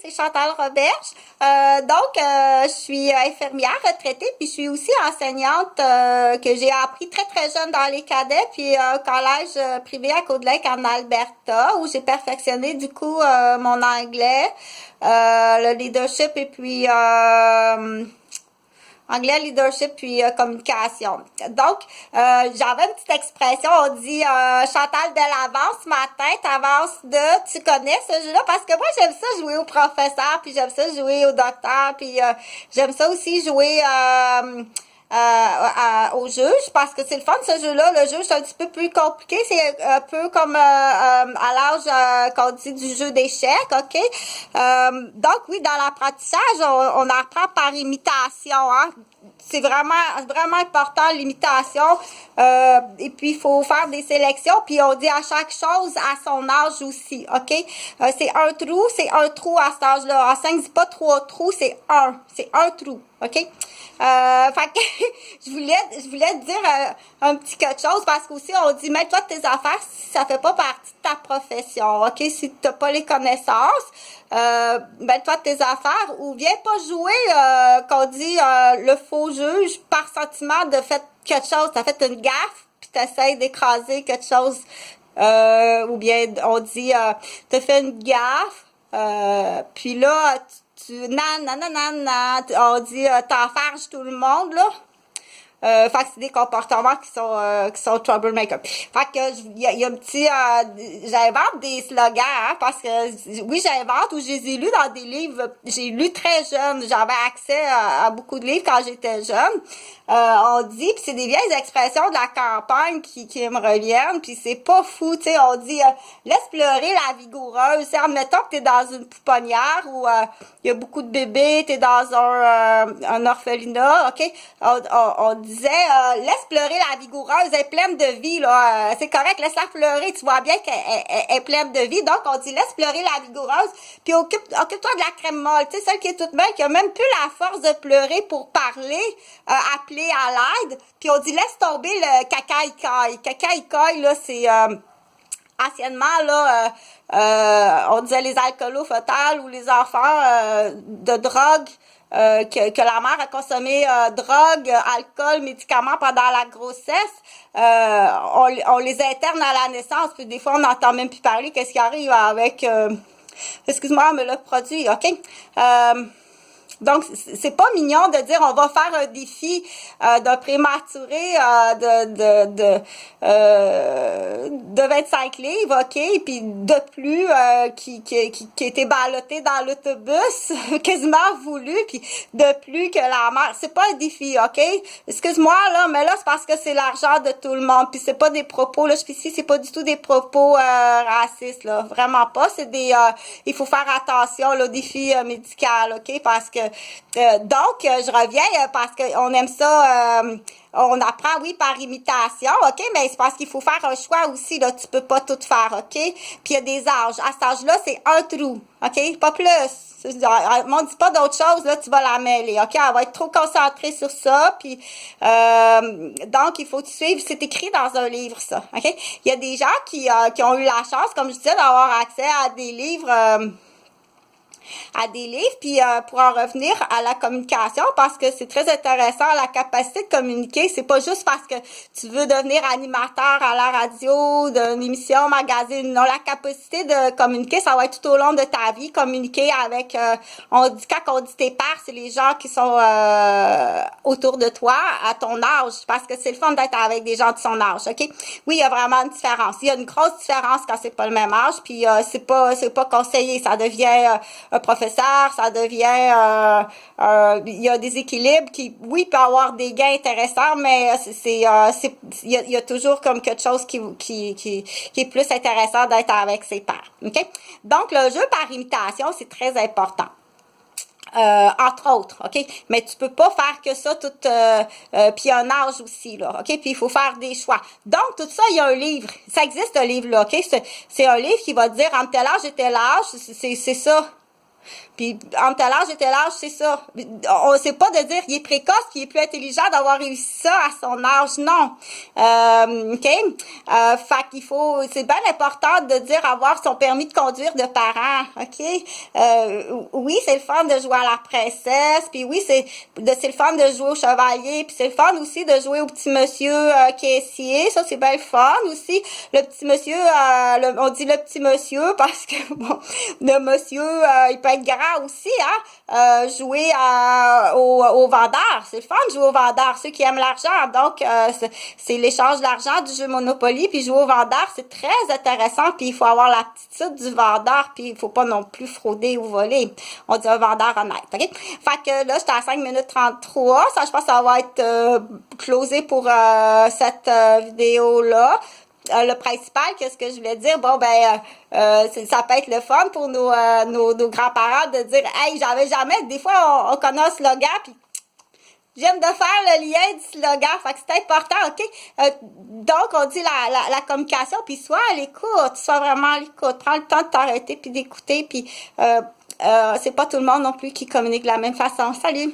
c'est Chantal Roberge. Je suis infirmière retraitée, puis je suis aussi enseignante que j'ai appris très très jeune dans les cadets, puis au collège privé à Côte-de-Lake en Alberta, où j'ai perfectionné du coup mon anglais, le leadership et puis anglais, leadership, puis communication. Donc, j'avais une petite expression, on dit Chantal de l'avance, ce matin, t'avances de... Tu connais ce jeu-là? Parce que moi, j'aime ça jouer au professeur, puis j'aime ça jouer au docteur, puis j'aime ça aussi jouer au juge, parce que c'est le fun, ce jeu-là. Le jeu, c'est un petit peu plus compliqué. C'est un peu comme à l'âge qu'on dit du jeu d'échecs, OK? Donc, oui, dans l'apprentissage, on apprend par imitation, hein? C'est vraiment, vraiment important, l'imitation. Et puis, il faut faire des sélections. Puis, on dit à chaque chose à son âge aussi, OK? C'est un trou à cet âge-là. En 5, dis pas 3 trous, c'est un trou, OK? Fait que je voulais te dire un petit quelque chose parce qu'aussi on dit mets-toi de tes affaires si ça fait pas partie de ta profession, ok? Si t'as pas les connaissances, mets-toi de tes affaires ou viens pas jouer qu'on dit le faux juge par sentiment de fait quelque chose, t'as fait une gaffe puis t'essayes d'écraser quelque chose ou bien on dit t'as fait une gaffe puis là on dit t'enfarges tout le monde là. Fait que c'est des comportements qui sont troublemaker. Fait que il y a un petit j'invente des slogans hein, parce que oui j'invente ou je les ai lus dans des livres. J'ai lu très jeune, j'avais accès à beaucoup de livres quand j'étais jeune. On dit puis c'est des vieilles expressions de la campagne qui me reviennent puis c'est pas fou, tu sais, on dit laisse pleurer la vigoureuse. C'est admettons que t'es dans une pouponnière où il y a beaucoup de bébés, t'es dans un orphelinat, OK? On disait laisse pleurer la vigoureuse, elle est pleine de vie là, c'est correct, laisse-la pleurer, tu vois bien qu'elle est pleine de vie. Donc on dit laisse pleurer la vigoureuse, puis occupe-toi de la crème molle, tu sais, celle qui est toute belle, qui a même plus la force de pleurer pour parler, appeler à l'aide. Puis on dit laisse tomber le cacaïcaille. Cacaïcaille là, c'est anciennement là on disait les alcoolos fatals ou les enfants de drogue que la mère a consommé drogue, alcool, médicaments pendant la grossesse, on les interne à la naissance, puis des fois on n'entend même plus parler qu'est-ce qui arrive avec excuse-moi, mais le produit, OK? Donc, c'est pas mignon de dire on va faire un défi d'un prématuré de 25 livres, OK, puis de plus qui a été ballotté dans l'autobus, quasiment voulu, puis de plus que la mère. C'est pas un défi, OK? Excuse-moi, là, mais là, c'est parce que c'est l'argent de tout le monde, puis c'est pas des propos, là, je suis ici, c'est pas du tout des propos racistes, là, vraiment pas, c'est des... il faut faire attention, là, au défi médical, OK, parce que je reviens parce qu'on aime ça, on apprend, oui, par imitation, OK, mais c'est parce qu'il faut faire un choix aussi, là, tu peux pas tout faire, OK? Puis il y a des âges. À cet âge-là, c'est un trou, OK? Pas plus. On dit pas d'autre chose, là, tu vas la mêler, OK? Elle va être trop concentrée sur ça, puis donc, il faut te suivre. C'est écrit dans un livre, ça, OK? Il y a des gens qui ont eu la chance, comme je disais, d'avoir accès à des livres... puis pour en revenir à la communication, parce que c'est très intéressant, la capacité de communiquer, c'est pas juste parce que tu veux devenir animateur à la radio, d'une émission, magazine, non, la capacité de communiquer, ça va être tout au long de ta vie, communiquer avec, quand on dit tes pairs, c'est les gens qui sont autour de toi, à ton âge, parce que c'est le fun d'être avec des gens de son âge, OK? Oui, il y a vraiment une différence. Il y a une grosse différence quand c'est pas le même âge, puis c'est pas conseillé, ça devient un professeur, ça devient il y a des équilibres qui oui peut avoir des gains intéressants, mais il y a toujours comme quelque chose qui est plus intéressant d'être avec ses pairs. OK? Donc le jeu par imitation, c'est très important. Entre autres, OK? Mais tu peux pas faire que ça tout puis un âge aussi, là, OK? Puis il faut faire des choix. Donc, tout ça, il y a un livre. Ça existe, un livre, là, OK? C'est un livre qui va te dire entre tel âge et tel âge, c'est ça. Puis, entre tel âge et tel âge, c'est ça. On sait pas de dire qu'il est précoce puis il est plus intelligent d'avoir réussi ça à son âge, non. OK? Fait qu'il faut, c'est bien important de dire avoir son permis de conduire de parents, OK? Oui, c'est le fun de jouer à la princesse, puis oui, c'est le fun de jouer au chevalier, puis c'est le fun aussi de jouer au petit monsieur caissier, ça c'est bien le fun aussi. Le petit monsieur, on dit le petit monsieur parce que bon, le monsieur, il peut être grand aussi, hein. Jouer au vendeur, c'est le fun de jouer au vendeur, ceux qui aiment l'argent. Donc c'est l'échange d'argent du jeu Monopoly, puis jouer au vendeur, c'est très intéressant, puis il faut avoir l'attitude du vendeur, puis il faut pas non plus frauder ou voler. On dit un vendeur honnête, OK? Fait que là, j'étais à 5 minutes 33, ça, je pense que ça va être closé pour cette vidéo-là. Le principal, qu'est-ce que je voulais dire? Bon, ben, ça peut être le fun pour nos grands-parents de dire, hey, j'avais jamais, des fois, on connaît un slogan, puis j'aime de faire le lien du slogan, fait que c'est important, OK? Donc, on dit la communication, puis sois à l'écoute, sois vraiment à l'écoute. Prends le temps de t'arrêter, puis d'écouter, puis c'est pas tout le monde non plus qui communique de la même façon. Salut!